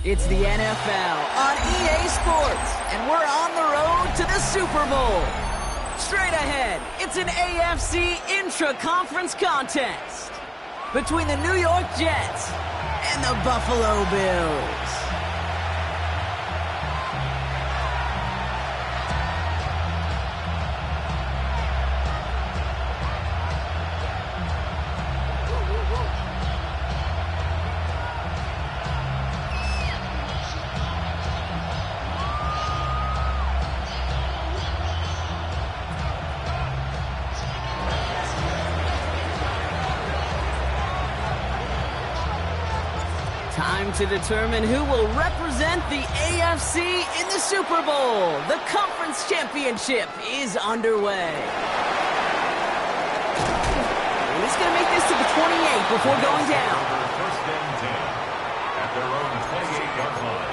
It's the NFL on EA Sports, and we're on the road to the Super Bowl. Straight ahead, it's an AFC intra-conference contest between the New York Jets and the Buffalo Bills. Time to determine who will represent the AFC in the Super Bowl. The conference championship is underway. And he's going to make this to the 28 before going down. First and 10 at their own 28-yard line.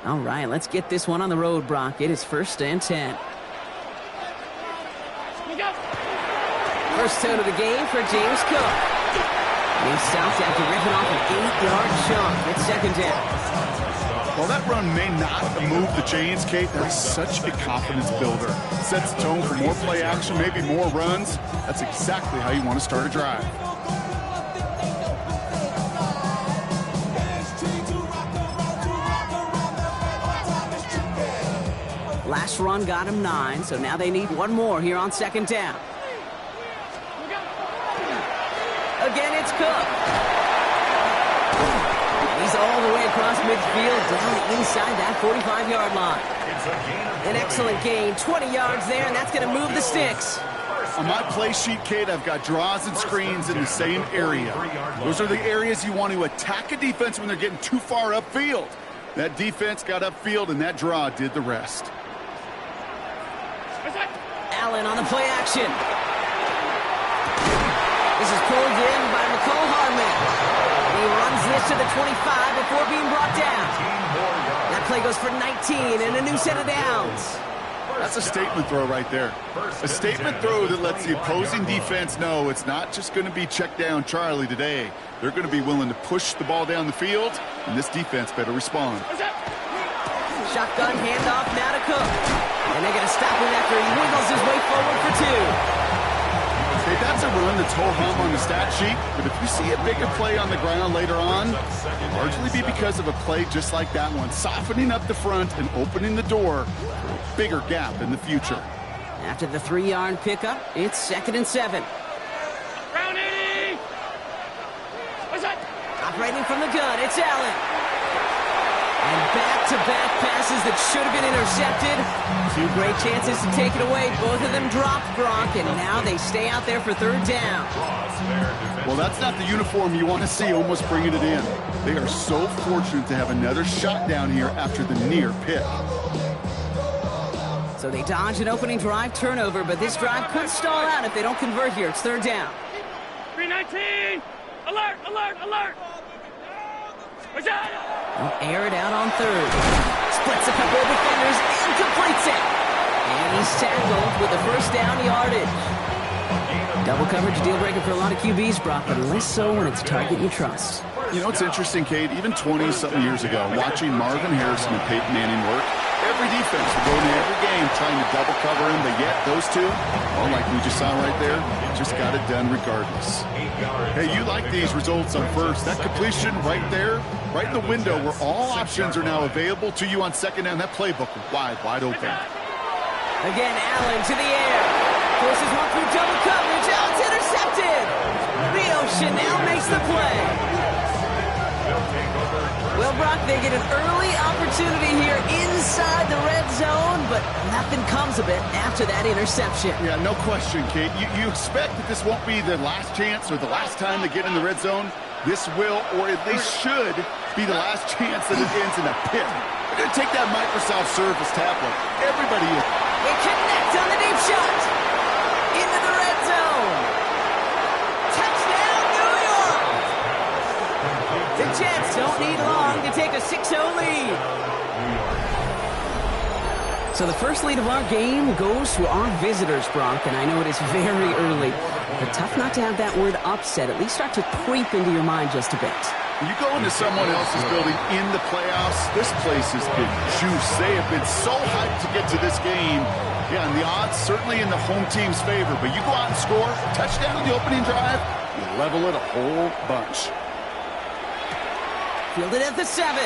All right, let's get this one on the road, Brock. It is first and 10. First tone of the game for James Cook. He stopped after ripping off an 8-yard chunk. It's second down. Well, that run may not move the chains, Kate. That is such a confidence builder. Sets the tone for more play action, maybe more runs. That's exactly how you want to start a drive. Last run got him 9, so now they need one more here on second down. Again, it's Cook. He's all the way across midfield, down inside that 45-yard line. An excellent gain, 20 yards there, and that's going to move the sticks. On my play sheet, Kate, I've got draws and screens in the same area. Those are the areas you want to attack a defense when they're getting too far upfield. That defense got upfield, and that draw did the rest. Allen on the play action. This is pulled in by McCall Hardman. He runs this to the 25 before being brought down. That play goes for 19 and a new set of downs. That's a statement throw right there. A statement throw that lets the opposing defense know it's not just going to be check down Charlie today. They're going to be willing to push the ball down the field, and this defense better respond. Shotgun handoff now to Cook. And they're going to stop him after he wiggles his way forward for 2. Hey, that's a run that's ho-hum on the stat sheet, but if you see a bigger play on the ground later on, it'll largely be because of a play just like that one, softening up the front and opening the door for a bigger gap in the future. After the 3-yard pickup, it's second and 7. Round 80! What's that? Operating from the gun, it's Allen. And back-to-back passes that should have been intercepted. 2 great chances to take it away. Both of them dropped, Gronk, and now they stay out there for third down. Well, that's not the uniform you want to see almost bringing it in. They are so fortunate to have another shot down here after the near pick. So they dodge an opening drive turnover, but this drive could stall out if they don't convert here. It's third down. 319! Alert! Alert! Alert! What's that? They'll air it out on third. Splits a couple of defenders and completes it. And he's tackled with the first down yardage. Double coverage deal breaker for a lot of QBs, Brock, but less so when it's a target you trust. You know, it's interesting, Kate, even 20-something years ago, watching Marvin Harrison and Peyton Manning work, every defense would go into every game trying to double cover him, but yet those two, well, like we just saw right there, just got it done regardless. Hey, you like these results on first. That completion right there, right in the window where all options are now available to you on second down. That playbook wide open. Again, Allen to the air. Forces one through double coverage. Oh, it's intercepted. The Ocean now makes the play. Well, Brock, Brock, they get an early opportunity here inside the red zone, but nothing comes of it after that interception. Yeah, no question, Kate. You expect that this won't be the last chance or the last time they get in the red zone. This will, or at least should, be the last chance that it ends in a pit. They're going to take that Microsoft Surface tablet. Everybody is. They connect on the deep shot. Into the red zone. Touchdown, New York! The Jets don't need long to take a 6-0 lead. So the first lead of our game goes to our visitors, Brock, and I know it is very early, but tough not to have that word upset at least start to creep into your mind just a bit. When you go into someone else's building in the playoffs, this place has been juiced. They have been so hyped to get to this game. Yeah, and the odds certainly in the home team's favor, but you go out and score a touchdown in the opening drive, you level it a whole bunch. Fielded at the 7.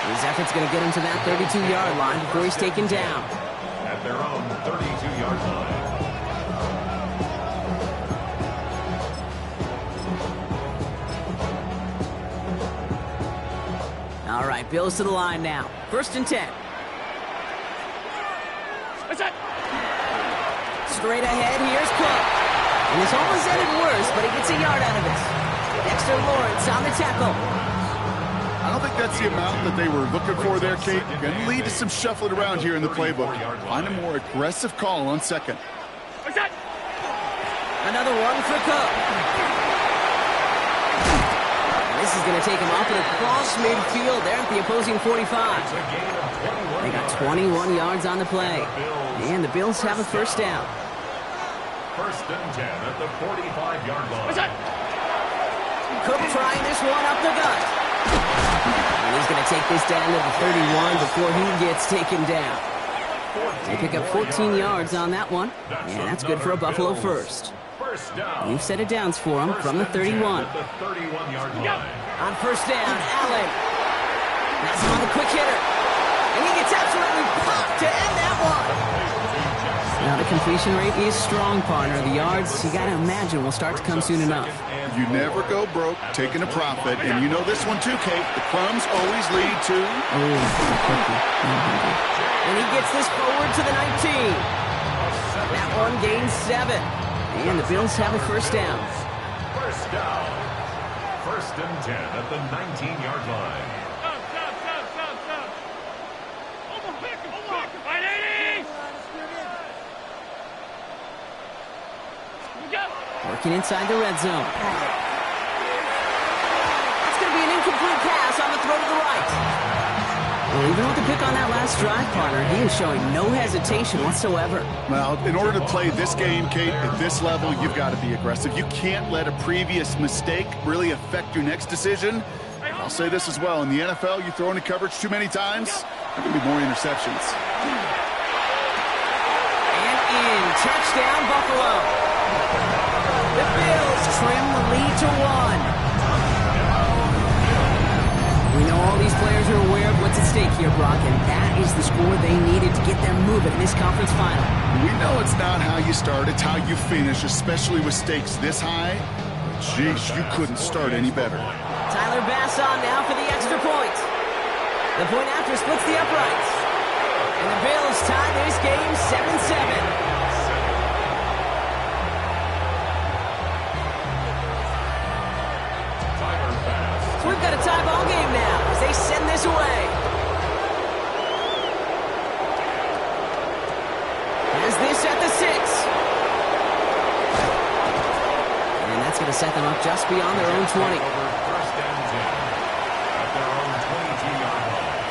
His effort's going to get him to that 32-yard line before he's taken down. At their own 32-yard line. All right, Bills to the line now. 1st and 10. What's that? Straight ahead, here's Cook. And this almost ended worse, but he gets a yard out of it. Dexter Lawrence on the tackle. I don't think that's the amount that they were looking for there, Kate. Going to lead to some shuffling around here in the playbook. Find a more aggressive call on 2nd. What's that? Another one for Cook. And this is going to take him up and across midfield there at the opposing 45. They got 21 yards on the play. And the Bills have a 1st down. 1st and 10 at the 45-yard line. What's that? Cook trying this one up the gut. And he's going to take this down to the 31 before he gets taken down. They pick up 14 yards on that one. And that's good for a Buffalo 1st. New set of downs for him from the 31. At the 31-yard line. On 1st down, Allen. That's him on the quick hitter. And he gets absolutely popped to end that one. Now the completion rate is strong, partner. The yards, you got to imagine, will start to come soon enough. You never go broke taking a profit, and you know this one too, Kate. The crumbs always lead to... And he gets this forward to the 19. That one gains 7. And the Bills have a 1st down. 1st down. 1st and 10 at the 19-yard line. Stop. Almost back. 180. Working inside the red zone. That's going to be an incomplete pass on the throw to the right. Well, even with the pick on that last drive, partner, he is showing no hesitation whatsoever. Well, in order to play this game, Kate, at this level, you've got to be aggressive. You can't let a previous mistake really affect your next decision. I'll say this as well. In the NFL, you throw into coverage too many times, there can be more interceptions. And in. Touchdown, Buffalo. The Bills trim the lead to 1. We know all these players are aware of what's at stake here, Brock, and that is the score they needed to get them moving in this conference final. We know it's not how you start, it's how you finish, especially with stakes this high. Jeez, you couldn't start any better. Tyler Bass on now for the extra point. The point after splits the uprights. And the Bills tie this game 7-7. We've got a tie ball game now as they send this away. As this at the 6. And that's going to set them up just beyond their own 20. 1st and 10 at their own 22-yard line.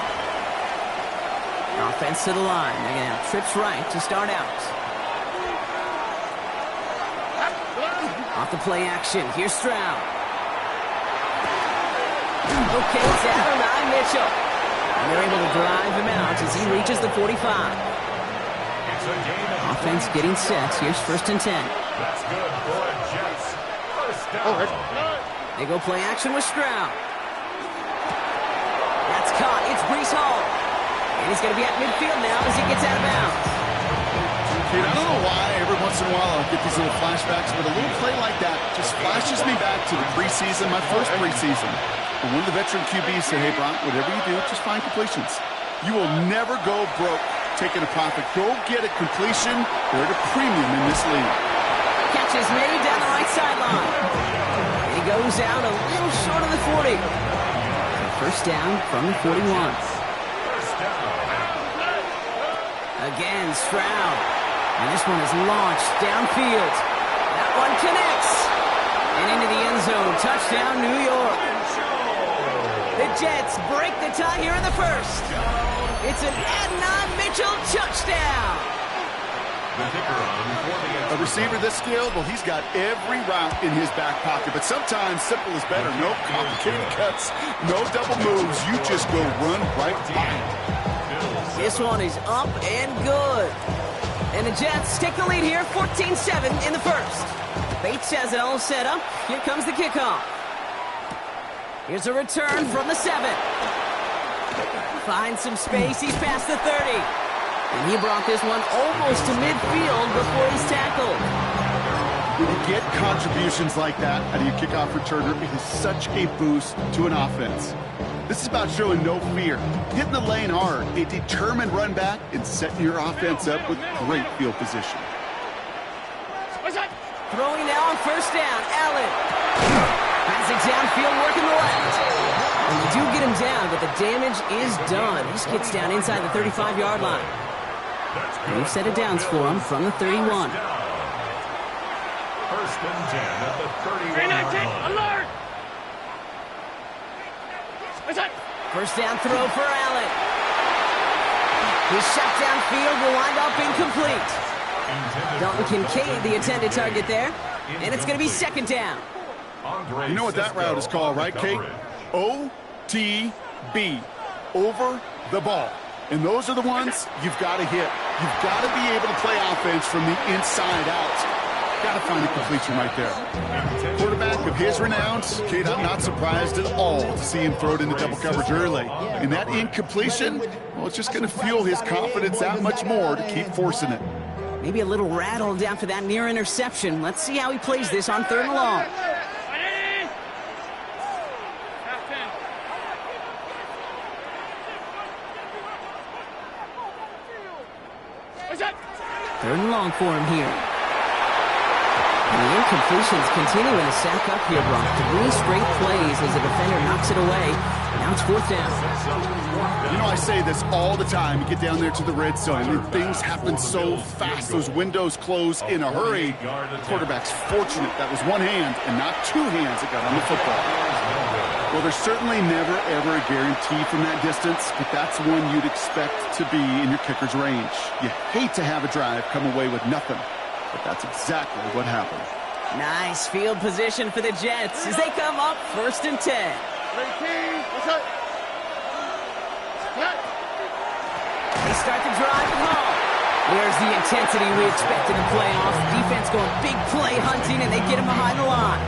Offense to the line. They're going to have trips right to start out. Off the play action. Here's Stroud. Okay, it's Adonai Mitchell. And they're able to drive him out as he reaches the 45. Offense getting set. Here's 1st and 10. That's good for a Jets. 1st down. They go play action with Stroud. That's caught. It's Breece Hall. And he's going to be at midfield now as he gets out of bounds. Kate, I don't know why every once in in a while I'll get these little flashbacks, but a little play like that just flashes me back to the preseason, my first preseason. And one of the veteran QBs said, hey, Brock, whatever you do, just find completions. You will never go broke taking a profit. Go get a completion. They're at a premium in this league. Catch is made down the right sideline. He goes out a little short of the 40. First down from the 41. Again, Stroud. And this one is launched downfield. That one connects. And into the end zone. Touchdown, New York. The Jets break the tie here in the first. It's an Adnan Mitchell touchdown. A receiver this skilled, well, he's got every route in his back pocket. But sometimes simple is better. No complicated cuts, no double moves. You just go run right by him. This one is up and good. And the Jets take the lead here, 14-7 in the first. Bates has it all set up. Here comes the kickoff. Here's a return from the 7. Finds some space. He's past the 30. And he brought this one almost to midfield before he's tackled. When you get contributions like that out of your kickoff returner, it is such a boost to an offense. This is about showing no fear, hitting the lane hard, a determined run back, and setting your offense up with great field position. Throwing now on first down, Allen. Has it downfield, working the left. And you do get him down, but the damage is done. This gets down inside the 35-yard line. And we've set it downs for him from the 31. First and 10 at the 31-yard line. Alert! First down throw for Allen. His shot downfield will wind up incomplete. Dalton Kincaid, the intended target there. And it's going to be second down. You know what that route is called, right, Kate? OTB, over the ball. And those are the ones you've got to hit. You've got to be able to play offense from the inside out. Got to find a completion right there. Quarterback of his renowns, Kate, I'm not surprised at all to see him throw it into double coverage early. And that incompletion, well, it's just going to fuel his confidence that much more to keep forcing it. Maybe a little rattled after that near interception. Let's see how he plays this on third and long. Third and long for him here. And the incompletions continuing to sack up here, Brock. 3 straight plays as the defender knocks it away. Now it's fourth down. You know, I say this all the time. You get down there to the red zone, and things happen so fast. Those windows close in a hurry. The quarterback's fortunate that was one hand and not 2 hands that got on the football. Well, there's certainly never, ever a guarantee from that distance, but that's one you'd expect to be in your kicker's range. You hate to have a drive come away with nothing, but that's exactly what happened. Nice field position for the Jets as they come up first and 10. They start the drive at home. There's the intensity we expect in the playoffs. Defense going big play hunting, and they get him behind the line.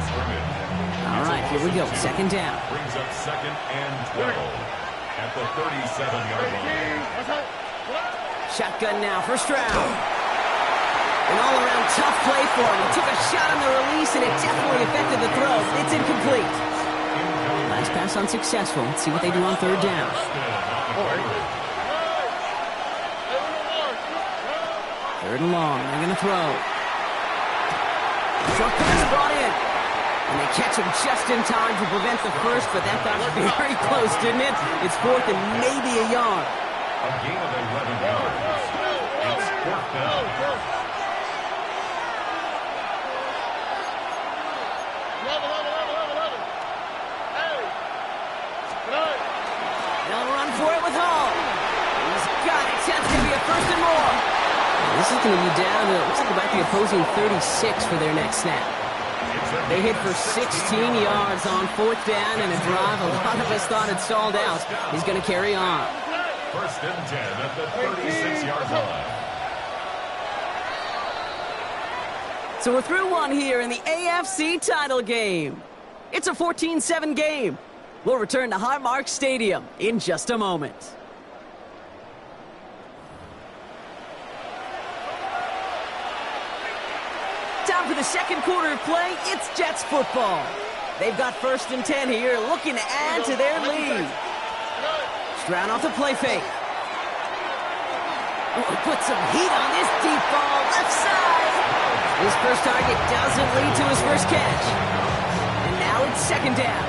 All right, here we go. Second down. Brings up second and 12 at the 37-yard line. Shotgun now for Stroud. An all-around tough play for him. He took a shot on the release, and it definitely affected the throw. It's incomplete. Last pass unsuccessful. Let's see what they do on third down. Third and long. They're going to throw. Short pass brought in. And they catch him just in time to prevent the first, but that got very close, didn't it? It's fourth and maybe a yard. A gain of 11 yards. It's fourth down. They'll run for it with Hall. He's got it. That's going to be a first and more. This is going to be down to, looks like about the opposing 36 for their next snap. They hit for 16 yards on fourth down and a drive. A lot of us thought it stalled out. He's going to carry on. First and 10 at the 36-yard line. So we're through one here in the AFC title game. It's a 14-7 game. We'll return to Highmark Stadium in just a moment. for the second quarter of play. It's Jets football. They've got 1st and 10 here, looking to add to their lead. Stroud off the play fake. Put some heat on this deep ball, left side. His first target doesn't lead to his first catch. And now it's 2nd down.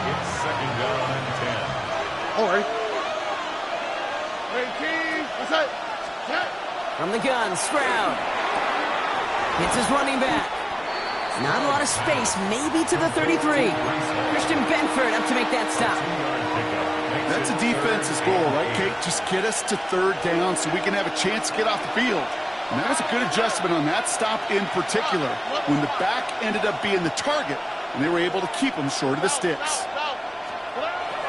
It's 2nd down and 10. All right. From the gun, Stroud. Hits his running back. Not a lot of space, maybe to the 33. Christian Benford up to make that stop. That's a defense's goal, right, Kate? Just get us to 3rd down so we can have a chance to get off the field. And that was a good adjustment on that stop in particular, when the back ended up being the target, and they were able to keep him short of the sticks.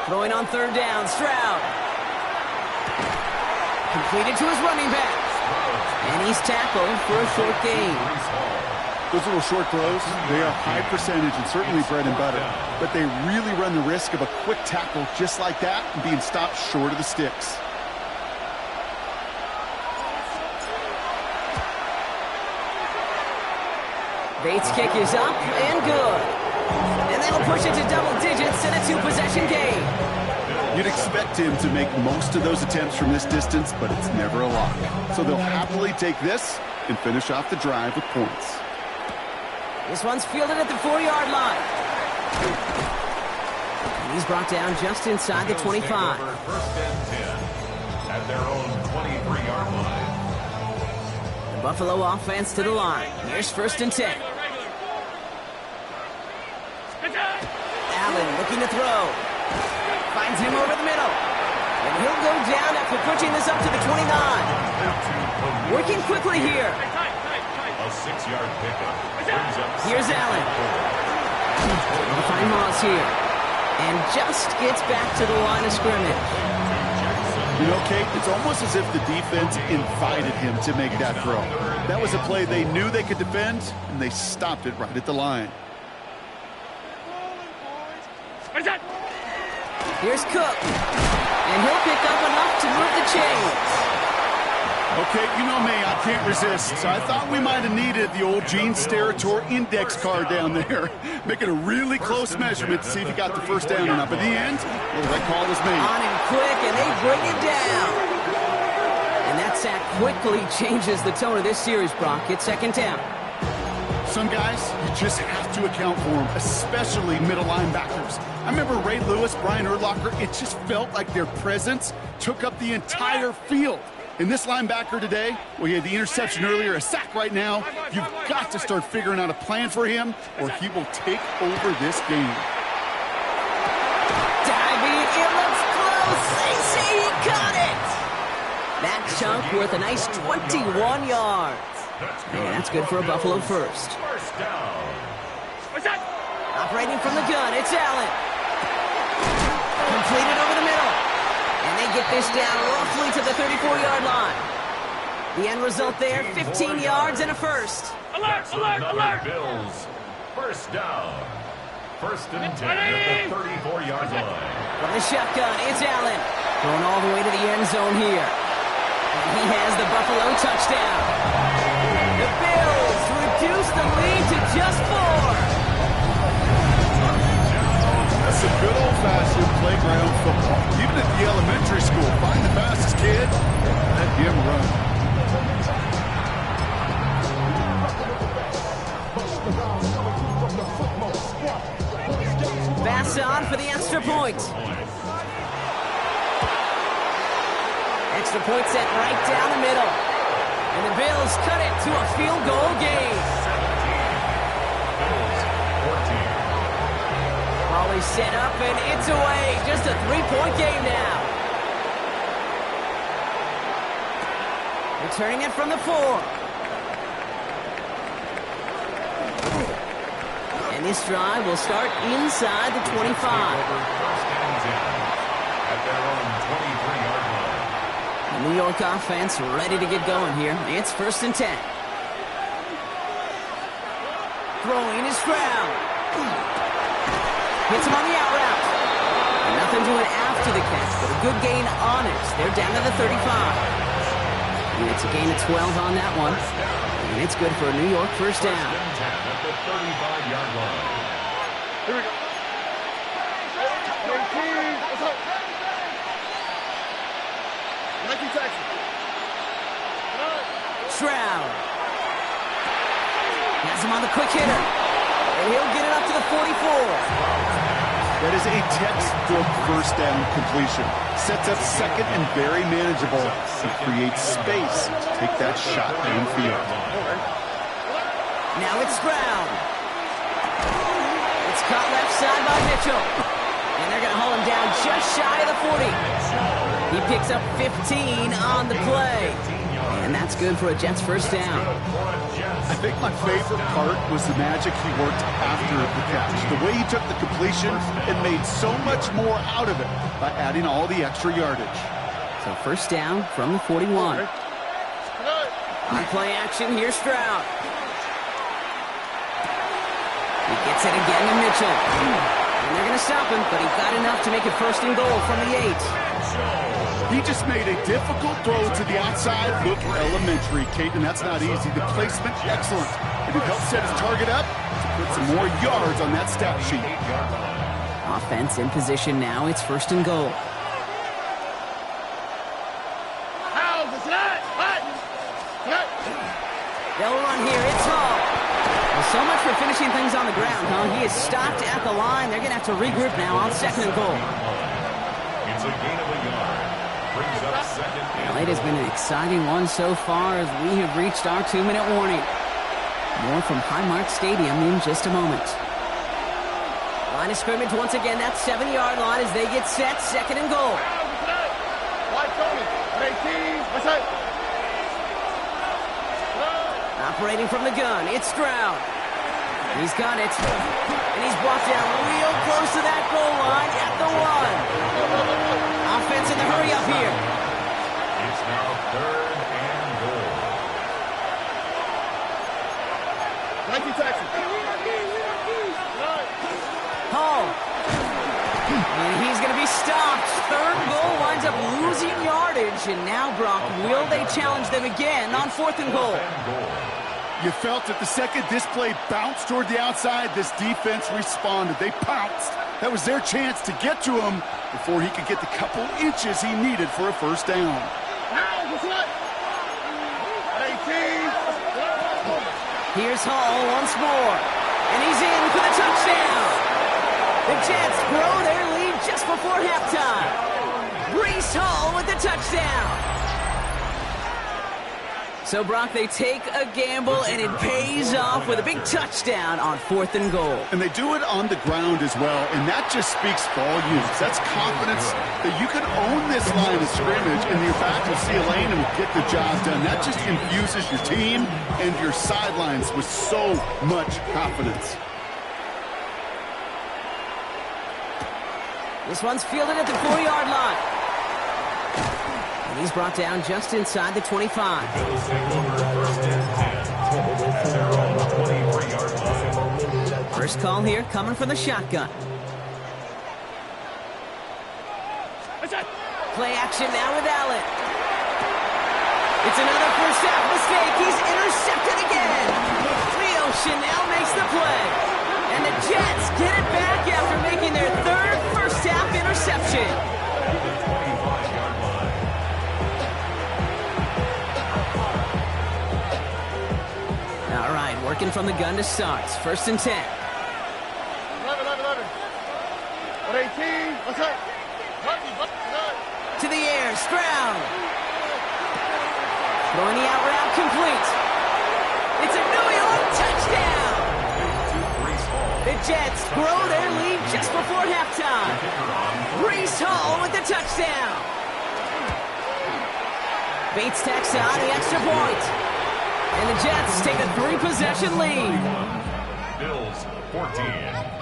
Throwing on 3rd down, Stroud. Completed to his running back. And he's tackled for a short gain. Those little short throws, they are high percentage and certainly bread and butter. But they really run the risk of a quick tackle just like that and being stopped short of the sticks. Bates' kick is up and good. And that'll push it to double digits in a 2-possession game. You'd expect him to make most of those attempts from this distance, but it's never a lock. So they'll happily take this and finish off the drive with points. This one's fielded at the 4-yard line. And he's brought down just inside the 25. 1st and 10 at their own 23-yard line. The Buffalo offense to the line. Here's 1st and 10. Allen looking to throw. Finds him over the middle. And he'll go down after pushing this up to the 29. Working quickly here. A 6-yard pickup. Here's Allen. Able to find Moss here. And just gets back to the line of scrimmage. You know, Kate, it's almost as if the defense invited him to make that throw. That was a play they knew they could defend, and they stopped it right at the line. Here's Cook. And he'll pick up enough to move the chains. Okay, you know me, I can't resist. So I thought we might have needed the old Gene Steratore index card down there. Making a really close measurement to see if he got the 1st down or not. But in the end, well, that call was made. On him quick, and they bring him down. And that sack quickly changes the tone of this series, Brock. It's 2nd down. Some guys, you just have to account for them, especially middle linebackers. I remember Ray Lewis, Brian Urlacher, it just felt like their presence took up the entire field. And this linebacker today, well, he had the interception earlier, a sack right now. You've got to start figuring out a plan for him, or he will take over this game. Diving, it looks close. They say he caught it. That chunk worth a nice 21 yards. And that's good for a Buffalo 1st. 1st down. Operating from the gun, it's Allen. Completed over the middle. And they get this down roughly to the 34-yard line. The end result there, 15 yards and a 1st. Alert, alert, alert. Bills. 1st down. 1st and 10 at the 34-yard line. From the shotgun, it's Allen. Going all the way to the end zone here. And he has the Buffalo touchdown. The Bills reduce the lead to just 4. That's a good old-fashioned playground football. Even at the elementary school, find the fastest kid, let him run. Pass on for the extra point. Extra point set right down the middle. And the Bills cut it to a field goal game. 14. Ball is set up and it's away. Just a 3-point game now. Returning it from the 4. And this drive will start inside the 25. 1st and 10 at their own 23-yard line. The New York offense ready to get going here. It's 1st and 10. Throwing is Stroud. Hits him on the out route. And nothing doing after the catch, but a good gain on it. They're down to the 35. And it's a gain of 12 on that one. And it's good for a New York first down. First and 10 at the 35-yard line. Here we go. Stroud. Has him on the quick hitter. And he'll get it up to the 44. That is a textbook first down completion. Sets up second and very manageable and creates space to take that shot downfield. Now it's Stroud. It's caught left side by Mitchell. And they're going to haul him down just shy of the 40. He picks up 15 on the play. And that's good for a Jets first down. I think my favorite part was the magic he worked after the catch. The way he took the completion and made so much more out of it by adding all the extra yardage. So first down from the 41. On play action, here's Stroud. He gets it again to Mitchell. And they're going to stop him, but he got enough to make it first and goal from the 8. He just made a difficult throw to the outside. Look elementary, Kate, and that's not easy. The placement, excellent. And it helped set his target up to put some more yards on that stat sheet. Offense in position now. It's first and goal. They'll run here. It's Hall. Well, so much for finishing things on the ground, huh? He is stopped at the line. They're going to have to regroup now on second and goal. It's a gain of a yard. Brings up second and Well, it has been an exciting one so far as we have reached our 2-minute warning. More from Highmark Stadium in just a moment. Line of scrimmage once again, that 7-yard line as they get set, second and goal. Operating from the gun, it's Stroud. He's got it. And he's brought down real close to that goal line at the 1. Offense in the hurry up here. it's now third and goal. Hall. And he's going to be stopped. Third goal winds up losing yardage. And now, Brock, will they challenge them again on fourth and goal? You felt it the second this play bounced toward the outside, this defense responded. They pounced. That was their chance to get to him before he could get the couple inches he needed for a first down. Here's Hall once more. And he's in for the touchdown. The Jets grow their lead just before halftime. Breece Hall with the touchdown. So, Brock, they take a gamble, and it pays off with a big touchdown on fourth and goal. And they do it on the ground as well, and that just speaks volumes. That's confidence that you can own this line of scrimmage, and you're back to see a lane and get the job done. That just infuses your team and your sidelines with so much confidence. This one's fielded at the 4-yard line. And he's brought down just inside the 25. Bills take over first and 10 at their own 23-yard line. First call here coming from the shotgun. Play action now with Allen. It's another first half mistake. He's intercepted again. Leo Chanel makes the play. And the Jets get it back after making their third first half interception. All right, working from the gun to start. First and 10. 11. 118. What's up? To the air, Stroud. Throwing the out route complete. It's a New York touchdown. The Jets grow their lead just before halftime. Breece Hall with the touchdown. Bates tacks on the extra point. And the Jets take a 3-possession lead. Bills 14.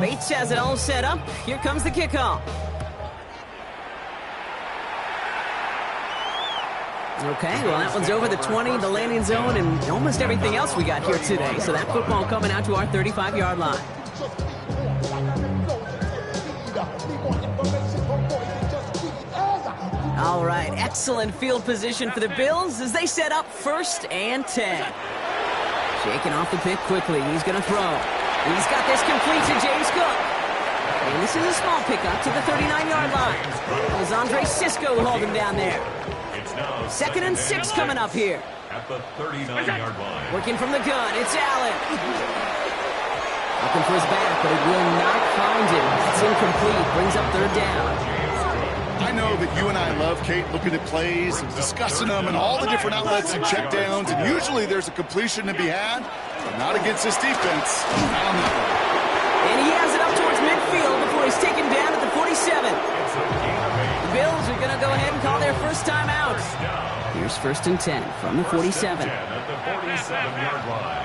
Bates has it all set up. Here comes the kickoff. Okay, well, that one's over the 20, the landing zone, and almost everything else we got here today. So that football coming out to our 35-yard line. All right, excellent field position for the Bills as they set up 1st and 10. Shaking off the pick quickly. He's going to throw. He's got this complete to James Cook. And this is a small pickup to the 39-yard line. As Andre Sisco hold him down there. 2nd and 6 coming up here. At the 39-yard line. Working from the gun, it's Allen. Looking for his back, but he will not find it. It's incomplete. Brings up 3rd down. I know that you and I love, Kate, looking at plays and discussing them and all the different outlets and checkdowns, and usually there's a completion to be had, but not against this defense. Found that one. And he has it up towards midfield before he's taken down at the 47. The Bills are going to go ahead and call their first time out. Here's 1st and 10 from the 47. At the 47-yard line.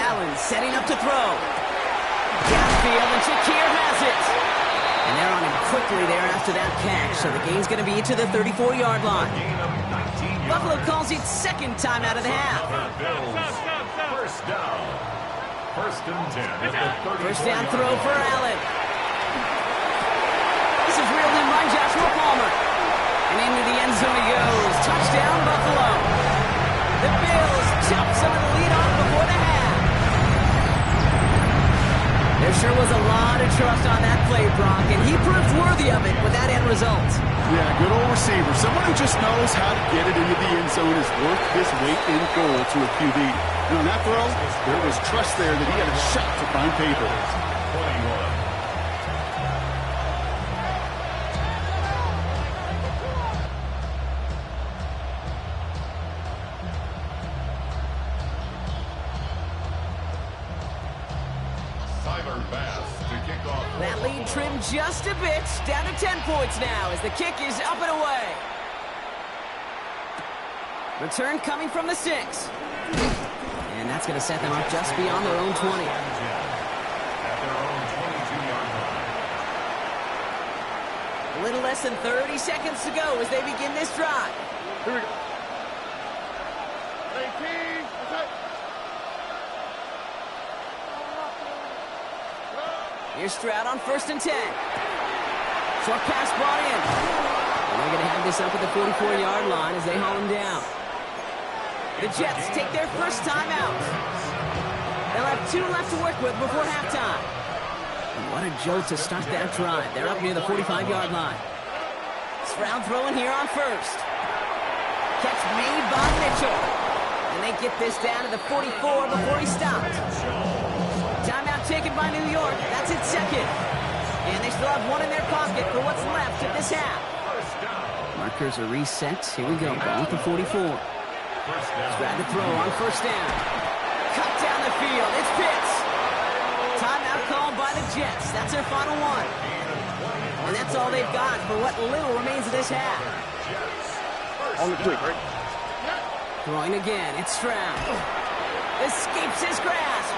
Allen setting up to throw. Downfield, and Shakir has it. And they're on him quickly there after that catch, so the gain's going to be to the 34-yard line. Buffalo calls it 2nd time out of the half. First down. 1st and 10 at the 34. First down throw for Allen. This is reeled in by Joshua Palmer. And into the end zone he goes. Touchdown, Buffalo. The Bills chop some of the lead off before the half. There sure was a lot of trust on that play, Brock, and he proved worthy of it with that end result. Yeah, good old receiver. Someone who just knows how to get it into the end zone is worth his weight in gold to a QB. And on that throw, there was trust there that he had a shot to find paper. 21. That lead trimmed just a bit, down to 10 points now as the kick is up and away. Return coming from the 6. And that's going to set them up just beyond their own 20. At their own 22-yard line. A little less than 30 seconds to go as they begin this drive. Here we go. 18. Here's Stroud on 1st and 10. Short pass brought in. And they're going to have this up at the 44-yard line as they haul him down. The Jets take their first time out. They'll have 2 left to work with before halftime. And what a jolt to start that drive. They're up near the 45-yard line. Stroud throwing here on 1st. Catch made by Mitchell. And they get this down to the 44 before he stopped. Timeout taken by New York. That's its 2nd. And they still have 1 in their pocket for what's left of this half. Markers are reset. Here we go. Ball at the 44. Stroud to throw on 1st down. Cut down the field. It's Pitts. Timeout called by the Jets. That's their final 1. And that's all they've got for what little remains of this half. On the 3, right? Throwing again. It's Stroud. Escapes his grasp.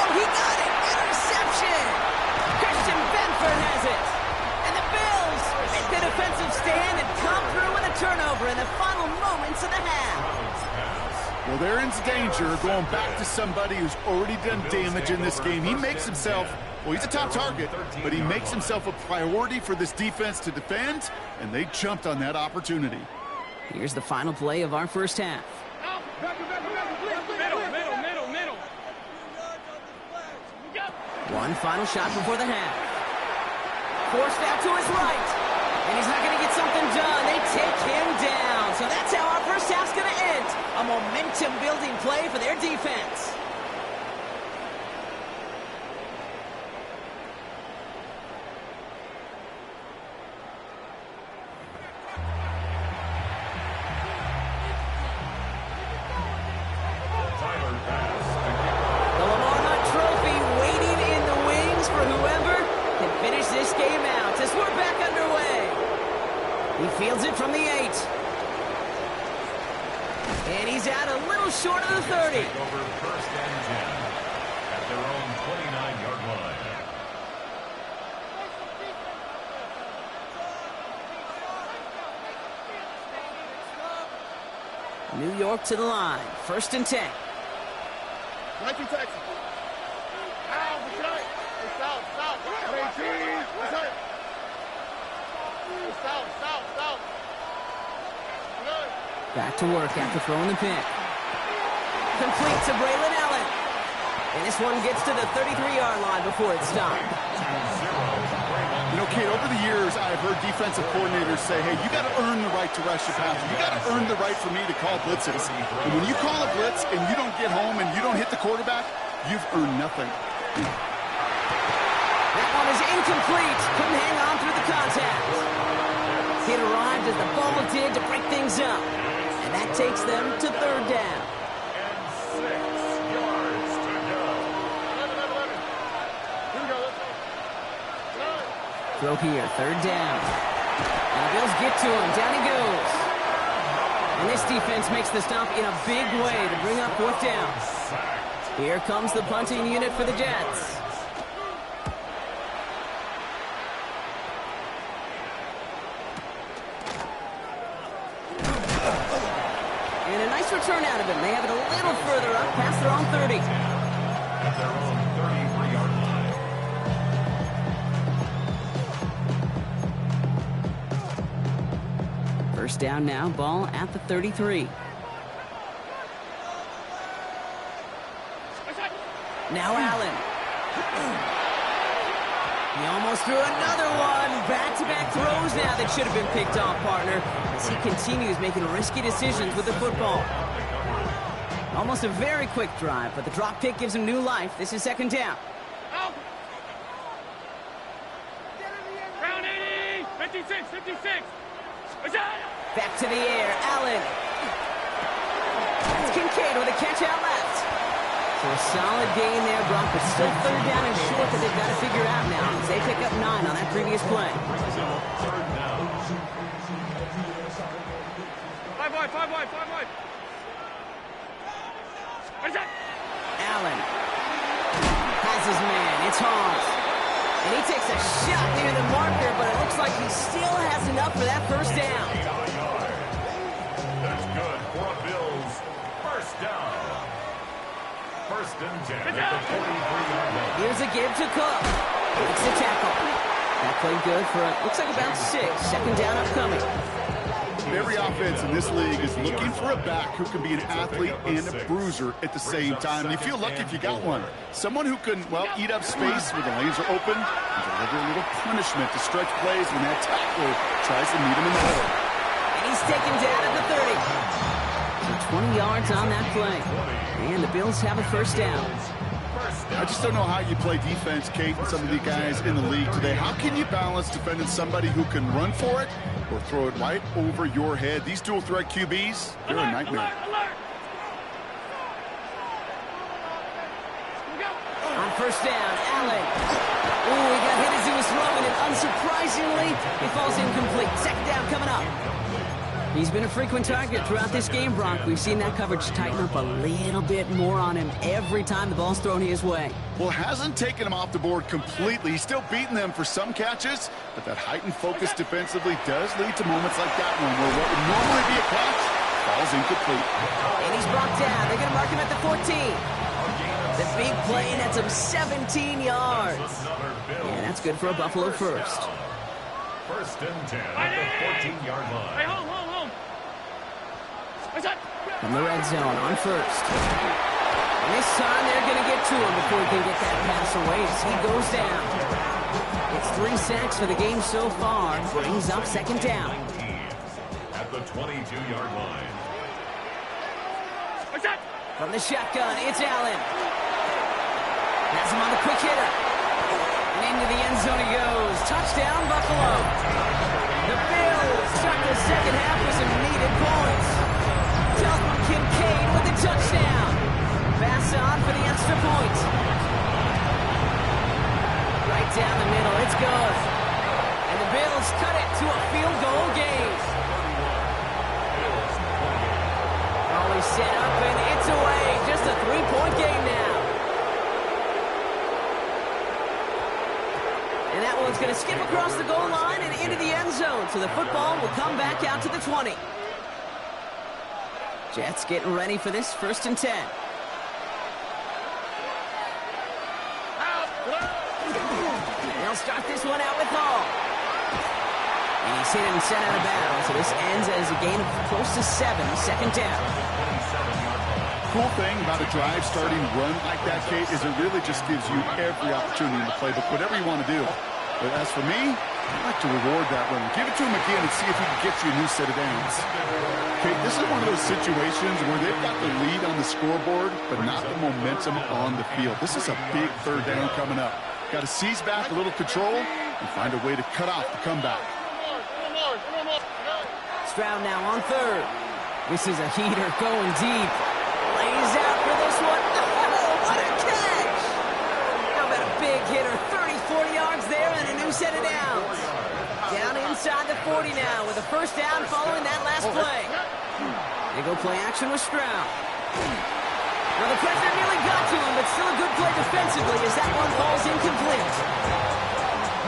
He got it! Interception! Christian Benford has it! And the Bills make the defensive stand and come through with a turnover in the final moments of the half. Well, they're in danger going back to somebody who's already done damage in this game. He makes himself, well, he's a top target, but he makes himself a priority for this defense to defend, and they jumped on that opportunity. Here's the final play of our first half. One final shot before the half. Forced out to his right. And he's not going to get something done. They take him down. So that's how our first half's going to end. A momentum-building play for their defense. Fields it from the 8. And he's out a little short of the 30. Over 1st and 10 at their own 29-yard line. New York to the line. 1st and 10. 19 Texas. Ow, we got it. It's out. 18. It's out. Back to work after throwing the pick. Complete to Braylon Allen. And this one gets to the 33-yard line before it's stopped. You know, Kate, over the years, I've heard defensive coordinators say, hey, you got to earn the right to rush your passer. You got to earn the right for me to call blitzes. And when you call a blitz and you don't get home and you don't hit the quarterback, you've earned nothing. That one is incomplete. Couldn't hang on through the contact. It arrived as the ball did to break things up. And that takes them to third down. And 6 yards to go. Throw here, third down. And the Bills get to him. Down he goes. And this defense makes the stop in a big way to bring up fourth down. Here comes the punting unit for the Jets. And a nice return out of him. They have it a little further up past their own 30. At their own 33-yard line. First down now, ball at the 33. Now Allen. He almost threw another one. Back-to-back throws now that should have been picked off, partner, as he continues making risky decisions with the football. Almost a very quick drive, but the drop pick gives him new life. This is second down. Round 80, 56, 56. Back to the air, Allen. That's Kincaid with a catch out left. So a solid gain there, Brock, but still third down and short that they've got to figure out now as they pick up 9 on that previous play. Third down. 5 wide, 5 wide, 5 wide. Allen has his man. It's Hawes. And he takes a shot near the marker, but it looks like he still has enough for that first down. That's good for a Bills first down. First and 10 at the 43-yard line. Here's a give to Cook. Makes the tackle. That played good for, looks like about 6. Second down upcoming. Every offense in this league is looking for a back who can be an athlete and a bruiser at the same time. And you feel lucky if you got one. Someone who can, well, eat up space when the lanes are open and deliver a little punishment to stretch plays when that tackler tries to meet him in the hole. And he's taken down at the 30. So 20 yards on that play. And the Bills have a first down. I just don't know how you play defense, Kate, and some of the guys in the league today. How can you balance defending somebody who can run for it or throw it right over your head? These dual threat QBs, they're a nightmare. On first down, Allen. Ooh, he got hit as he was throwing it. Unsurprisingly, he falls incomplete. Second down coming up. He's been a frequent target throughout this game, Brock. We've seen that coverage tighten up a little bit more on him every time the ball's thrown his way. Well, hasn't taken him off the board completely. He's still beating them for some catches, but that heightened focus defensively does lead to moments like that one where what would normally be a catch falls incomplete. And he's brought down. They're going to mark him at the 14. The big play nets him 17 yards. Yeah, that's good for a Buffalo first. First and 10 at the 14-yard line. Hey, home. From the red zone on first. And this time they're going to get to him before he can get that pass away as he goes down. It's 3 sacks for the game so far. Brings up second down. At the 22-yard line. From the shotgun, it's Allen. Has him on the quick hitter. And into the end zone he goes. Touchdown, Buffalo. The Bills start the second half with some needed points. Dalton Kincaid with the touchdown. Pass on for the extra point. Right down the middle, it's good. And the Bills cut it to a field goal game. Always set up and it's away. Just a 3-point game now. And that one's going to skip across the goal line and into the end zone. So the football will come back out to the 20. Jets getting ready for this first and 10. They'll start this one out with Hall. And he's hit and sent out of bounds. So this ends as a gain of close to 7, second down. Cool thing about a drive starting run like that, Kate, is it really just gives you every opportunity in the playbook, whatever you want to do. But as for me, I'd like to reward that run. Give it to him again and see if he can get you a new set of downs. Kate, this is one of those situations where they've got the lead on the scoreboard, but not the momentum on the field. This is a big third down coming up. Got to seize back a little control and find a way to cut off the comeback. Stroud now on third. This is a heater going deep. Lays out for this one. Oh, what a catch! How about a big hitter? 30, 40 yards there and a new set of downs. Down inside the 40 now with a first down following that last play. They go play action with Stroud. Well, the pressure nearly got to him, but still a good play defensively as that one falls incomplete.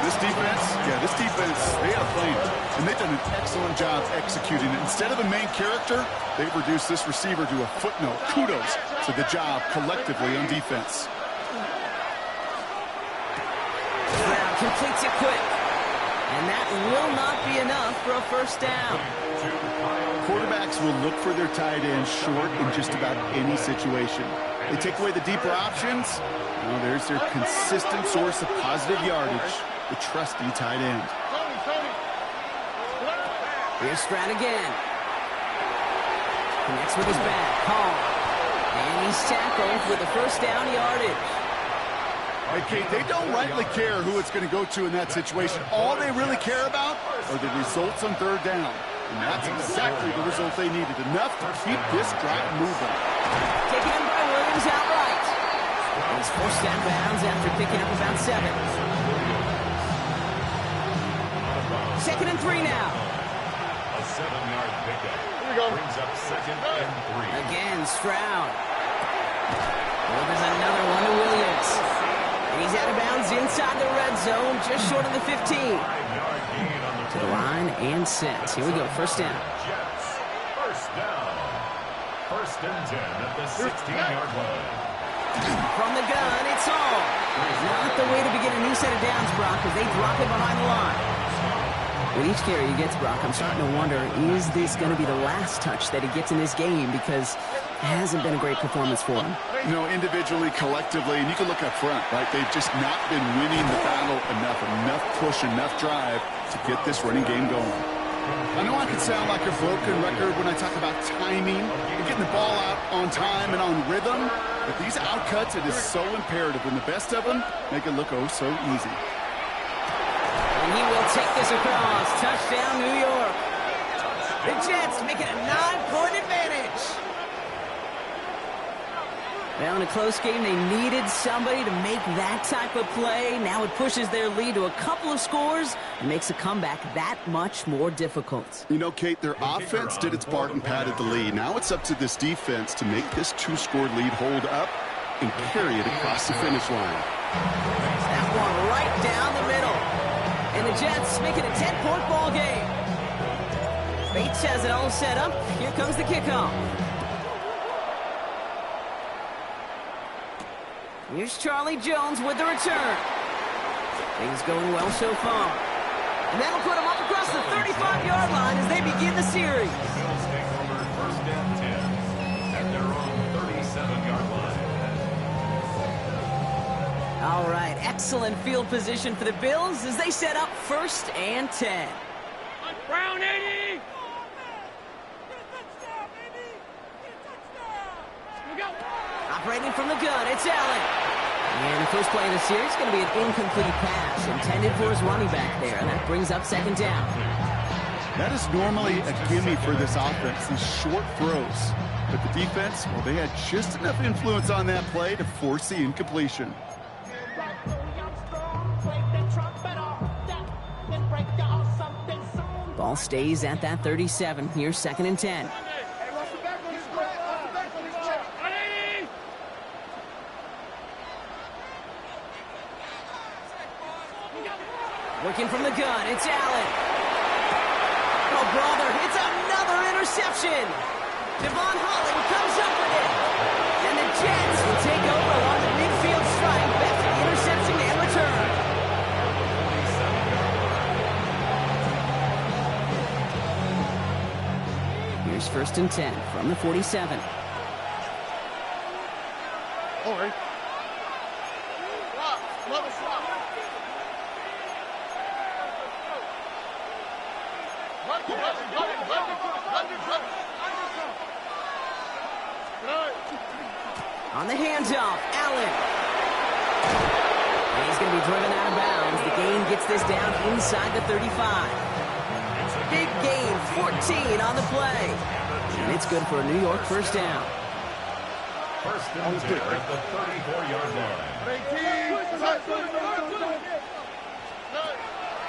This defense, they have a plan, and they've done an excellent job executing it. Instead of the main character, they've reduced this receiver to a footnote. Kudos to the job collectively on defense. Stroud completes it quick, and that will not be enough for a first down. Quarterbacks will look for their tight end short in just about any situation. They take away the deeper options. Well, there's their consistent source of positive yardage, the trusty tight end. Here's Stroud again. Connects with his back. Hall. And he's tackled with a first down yardage. Okay, they don't rightly care who it's going to go to in that situation. All they really care about are the results on third down. And that's exactly the result they needed. Enough to keep this drive moving. Taken in by Williams outright. And he's forced out of bounds after picking up about 7. Second and 3 now. A 7-yard pickup. Brings up second and 3. Again, Stroud. Oh, there's another one to Williams. And he's out of bounds inside the red zone, just short of the 15. 5-yard gain on the To the line and set. Here we go, first down. Jets. First down. First and 10 at the 16-yard line. From the gun, it's all. Not the way to begin a new set of downs, Brock, as they drop it behind the line. With each carry he gets, Brock, I'm starting to wonder, is this going to be the last touch that he gets in this game? Because it hasn't been a great performance for him. You know, individually, collectively, and you can look up front, right? They've just not been winning the battle enough push, enough drive to get this running game going. I know I can sound like a broken record when I talk about timing and getting the ball out on time and on rhythm, but these outcuts, it is so imperative, and the best of them make it look oh so easy. And he will take this across. Touchdown, New York. The Jets make it a 9-point advantage. Well, in a close game, they needed somebody to make that type of play. Now it pushes their lead to a couple of scores and makes a comeback that much more difficult. You know, Kate, their offense did its part and padded the lead. Now it's up to this defense to make this 2-score lead hold up and carry it across the finish line. That one right down the middle. And the Jets make it a 10-point ball game. Bates has it all set up. Here comes the kickoff. Here's Charlie Jones with the return. Things going well so far. And that'll put them up across the 35-yard line as they begin the series. Bills take over first and 10 at their own 37-yard line. All right, excellent field position for the Bills as they set up first and 10. Brown 80. Operating from the gun, it's Allen. And the first play of the series is going to be an incomplete pass intended for his running back there. And that brings up second down. That is normally a gimme for this offense, these short throws. But the defense, well, they had just enough influence on that play to force the incompletion. Ball stays at that 37. Here's second and 10. Working from the gun, it's Allen. Oh, brother, it's another interception. Devon Holland comes up with it. And the Jets will take over along the midfield strike back to the interception and return. Here's 1st and 10 from the 47. On the handoff, Allen. And he's going to be driven out of bounds. The gain gets this down inside the 35. Big gain, 14 on the play. And it's good for a New York first down. 1st and 10 at the 34-yard line.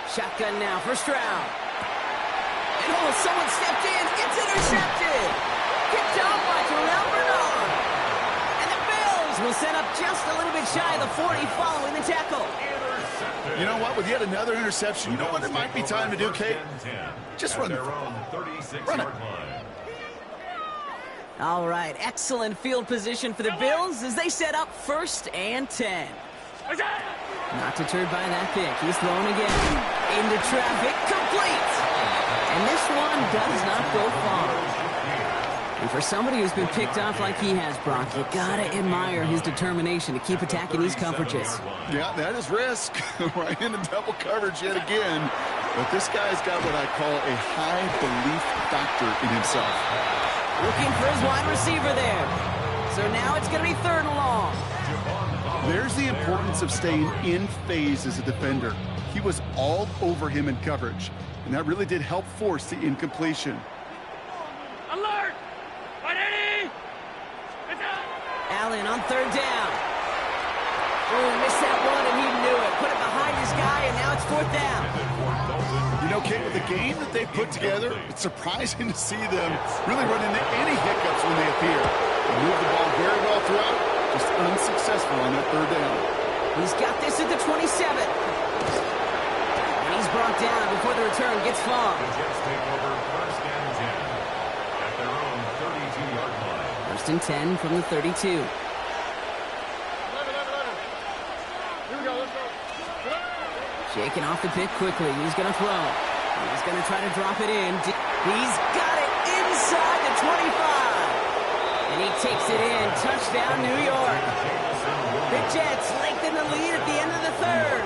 Shotgun now for Stroud. And someone stepped in. It's intercepted. Picked off by Terrell Bernard. And the Bills will set up just a little bit shy of the 40 following the tackle. You know what? With yet another interception, you know what it might be time to do, Kate? Just run the ball. Run it. All right, excellent field position for the Bills as they set up 1st and 10. Not deterred by that pick. He's thrown again. Into traffic, complete. And this one does not go far. And for somebody who's been picked off like he has, Brock, you gotta admire his determination to keep attacking these coverages. Yeah, that is risk. Right into double coverage yet again. But this guy's got what I call a high belief factor in himself. Looking for his wide receiver there. So now it's going to be 3rd and long. There's the importance of staying in phase as a defender. He was all over him in coverage, and that really did help force the incompletion. Alert! 180! Allen on 3rd down. Oh, missed that one, and he knew it. Put it behind his guy, and now it's 4th down. You know, Kate, with the game that they put together, it's surprising to see them really run into any hiccups when they appear. They move the ball very well throughout, just unsuccessful on that 3rd down. He's got this at the 27. And he's brought down before the return gets far. The Jets take over 1st and 10 at their own 32-yard line. 1st and 10 from the 32. Shaking off the pick quickly. He's going to throw. He's going to try to drop it in. He's got it inside the 25. And he takes it in. Touchdown, New York. The Jets lengthen the lead at the end of the 3rd.